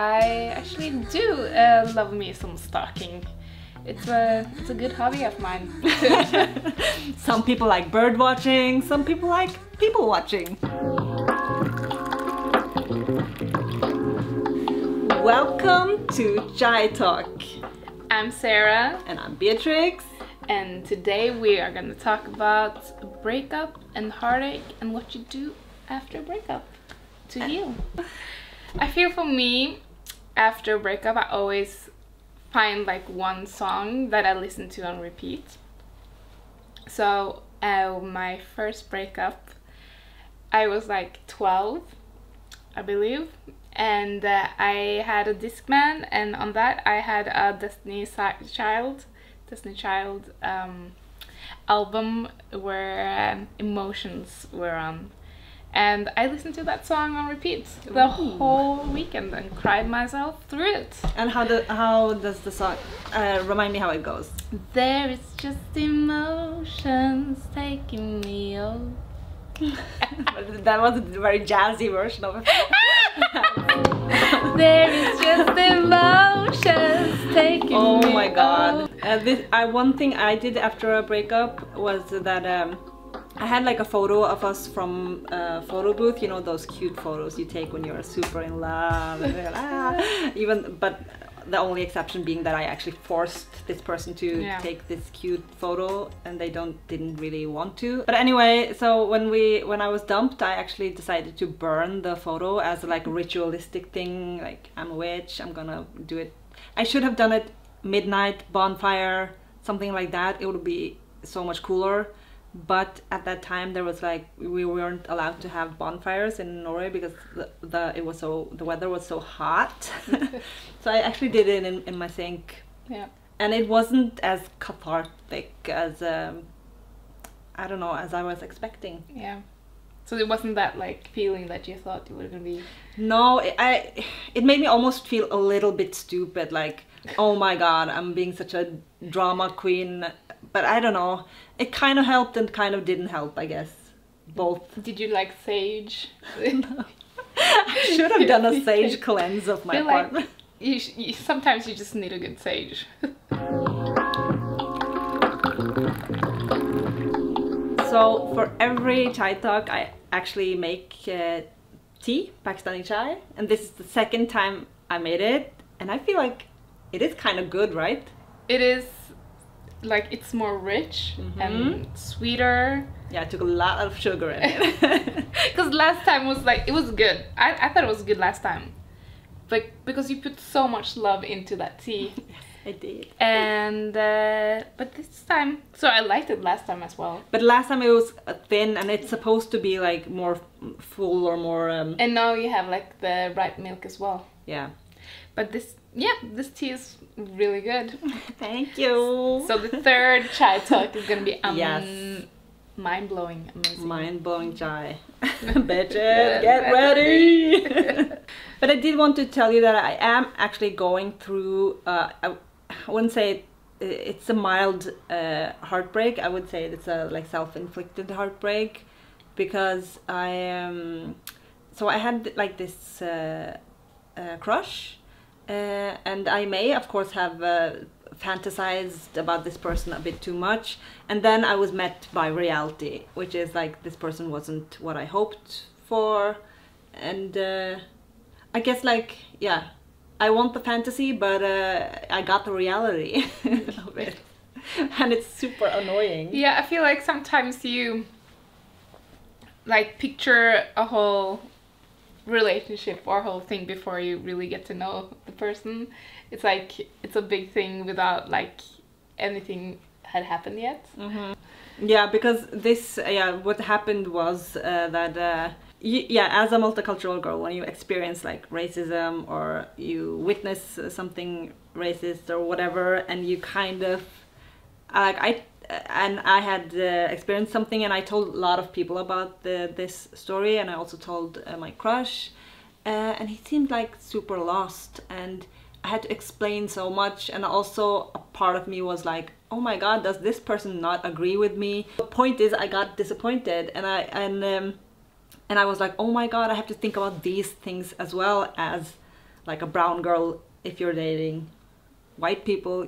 I actually do love me some stalking. It's a good hobby of mine. Some people like bird watching, some people like people watching. Welcome to Chai Talk. I'm Sarah. And I'm Beatrix. And today we are going to talk about breakup and heartache and what you do after a breakup to heal. I feel for me, after a breakup, I always find like one song that I listen to on repeat. So my first breakup, I was like 12, I believe, and I had a Discman, and on that I had a Destiny Child album where Emotions were on. And I listened to that song on repeat the whole weekend and cried myself through it. And how does the song, remind me how it goes? There is just emotions taking me over. That was a very jazzy version of it. There is just emotions taking me over. Oh my god. One thing I did after a breakup was that I had like a photo of us from a photo booth, you know, those cute photos you take when you're super in love. But the only exception being that I actually forced this person to take this cute photo, and they didn't really want to. But anyway, so when I was dumped, I actually decided to burn the photo as like a ritualistic thing. Like, I'm a witch, I'm gonna do it. I should have done it midnight bonfire, something like that. It would be so much cooler. But at that time there was like, we weren't allowed to have bonfires in Norway because the weather was so hot. So I actually did it in my sink. Yeah. And it wasn't as cathartic as I don't know, as I was expecting. Yeah. So it wasn't that like feeling that you thought it was gonna be. No, it made me almost feel a little bit stupid, like, oh my god, I'm being such a drama queen. But I don't know, it kind of helped and kind of didn't help, I guess. Both. Did you like sage? No. I should have done a sage cleanse of my apartment. Like, sometimes you just need a good sage. So for every chai talk I actually make tea, Pakistani chai, and this is the second time I made it, and I feel like it is kind of good, right? It is. Like, it's more rich and sweeter. Yeah, I took a lot of sugar in it. Because last time was like, it was good. I thought it was good last time. But because you put so much love into that tea. Yes, I did. And, but this time, so I liked it last time as well. But last time it was thin, and it's supposed to be like more full or more... And now you have like the right milk as well. Yeah. But this tea is really good. Thank you. So the third chai talk is gonna be mind-blowing, amazing. Mind-blowing chai. Bitches, get ready! But I did want to tell you that I am actually going through, I wouldn't say it's a mild heartbreak. I would say it's a like self-inflicted heartbreak, because so I had like this crush. And I may, of course, have fantasized about this person a bit too much, and then I was met by reality, which is like, this person wasn't what I hoped for, and I guess, like, yeah, I want the fantasy, but I got the reality of it, and it's super annoying. Yeah, I feel like sometimes you like picture a whole relationship or whole thing before you really get to know the person. It's like, it's a big thing without like anything had happened yet. Yeah, because this, what happened was that as a multicultural girl, when you experience like racism or you witness something racist or whatever, and you kind of like, I had experienced something, and I told a lot of people about this story, and I also told my crush, and he seemed like super lost, and I had to explain so much, and also a part of me was like, oh my god, does this person not agree with me? The point is, I got disappointed, and I was like, oh my god, I have to think about these things as well as like a brown girl, if you're dating white people,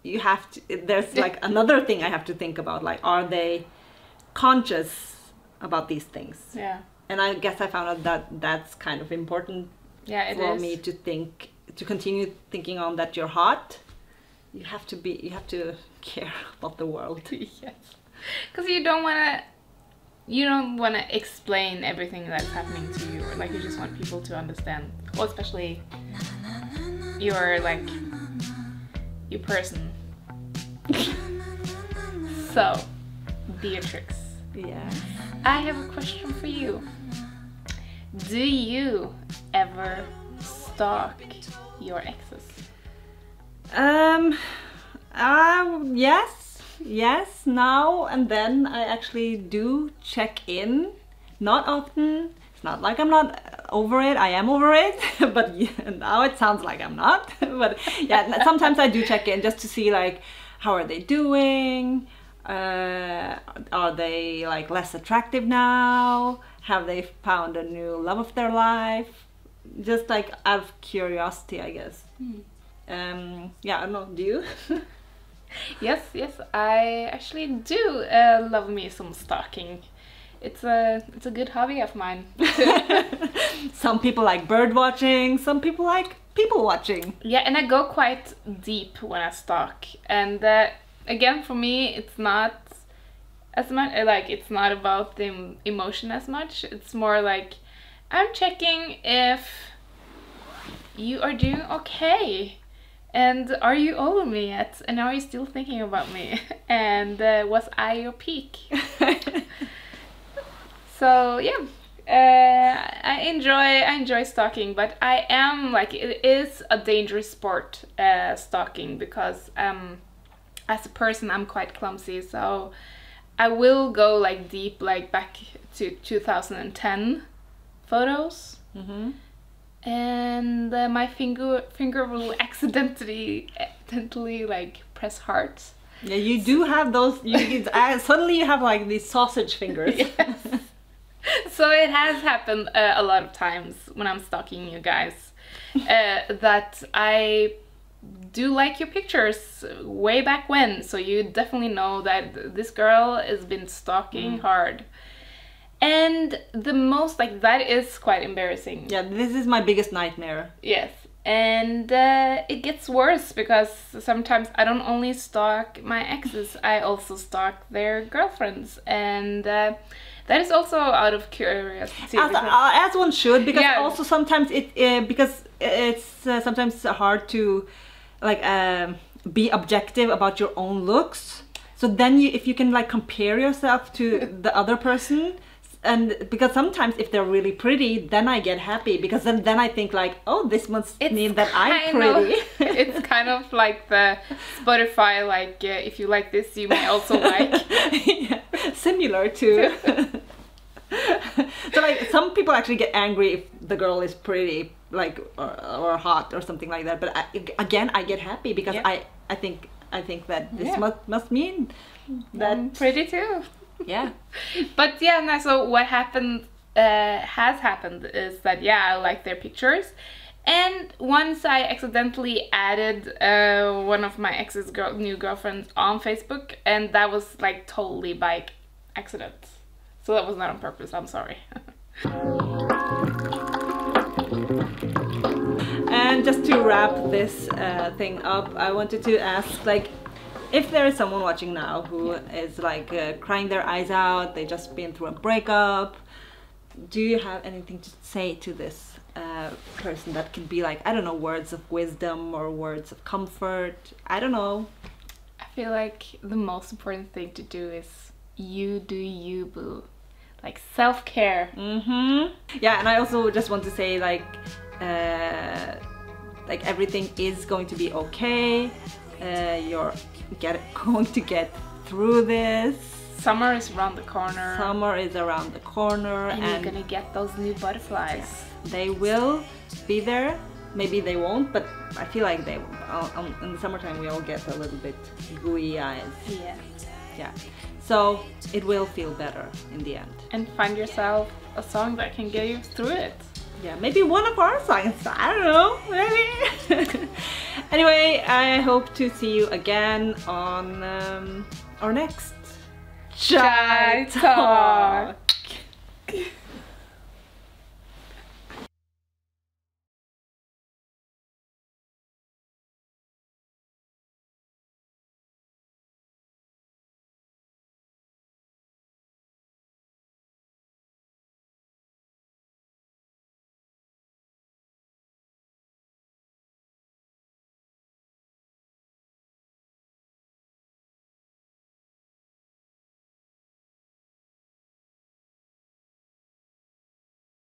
you have to, there's like another thing I have to think about, like, are they conscious about these things? Yeah. And I guess I found out that that's kind of important for me to think, to continue thinking on that you're hot. You have to care about the world. Yes. Because you don't want to explain everything that's happening to you, or like you just want people to understand. Well, especially your person. So, Beatrix. Yeah. I have a question for you. Do you ever stalk your exes? Yes, now and then I actually do check in. Not often. It's not like I'm not over it. I am over it, but now it sounds like I'm not. But yeah, sometimes I do check in just to see, like, how are they doing? Are they like less attractive now? Have they found a new love of their life? Just like out of curiosity, I guess. Yeah, I don't know, do you? Yes, I actually do love me some stalking. It's a good hobby of mine. Some people like bird watching, some people like people watching. Yeah, and I go quite deep when I stalk. And again, for me, it's not as much like, it's not about the emotion as much. It's more like I'm checking if you are doing okay. And are you over me yet? And are you still thinking about me? And was I your peak? So yeah, I enjoy stalking, but I am like, it is a dangerous sport, stalking, because as a person I'm quite clumsy, so I will go like deep, like back to 2010 photos. And my finger will accidentally like press heart. Yeah, you do have those. Suddenly you have like these sausage fingers. Yes. So it has happened a lot of times when I'm stalking you guys, that I do like your pictures way back when. So you definitely know that this girl has been stalking hard. And the most, like, that is quite embarrassing. Yeah, this is my biggest nightmare. Yes. And it gets worse, because sometimes I don't only stalk my exes, I also stalk their girlfriends. And that is also out of curiosity. As one should, because also sometimes because it's sometimes hard to like be objective about your own looks. So then if you can like compare yourself to the other person. And because sometimes if they're really pretty, then I get happy, because then I think like, oh, this must mean that I'm pretty. It's kind of like the Spotify, like if you like this, you may also like. Yeah, similar to. So like some people actually get angry if the girl is pretty, like or hot or something like that. But again, I get happy because I think that this must mean that I'm pretty too. Yeah. But yeah, no, so what happened has happened is that I like their pictures, and once I accidentally added one of my ex's new girlfriends on Facebook, and that was like totally by accident, so that was not on purpose. I'm sorry. And just to wrap this thing up, I wanted to ask, like, if there is someone watching now who is like crying their eyes out, they just been through a breakup, do you have anything to say to this person that could be like, I don't know, words of wisdom or words of comfort? I don't know. I feel like the most important thing to do is you do you, boo. Like self-care. Yeah, and I also just want to say like everything is going to be okay. You're going to get through this. Summer is around the corner. Summer is around the corner. And you're gonna get those new butterflies. Yes, they will be there. Maybe they won't, but I feel like they will. In the summertime we all get a little bit gooey eyes. Yeah. So it will feel better in the end. And find yourself a song that can get you through it. Yeah, maybe one of our signs. I don't know, maybe. Anyway, I hope to see you again on our next Chai Talk.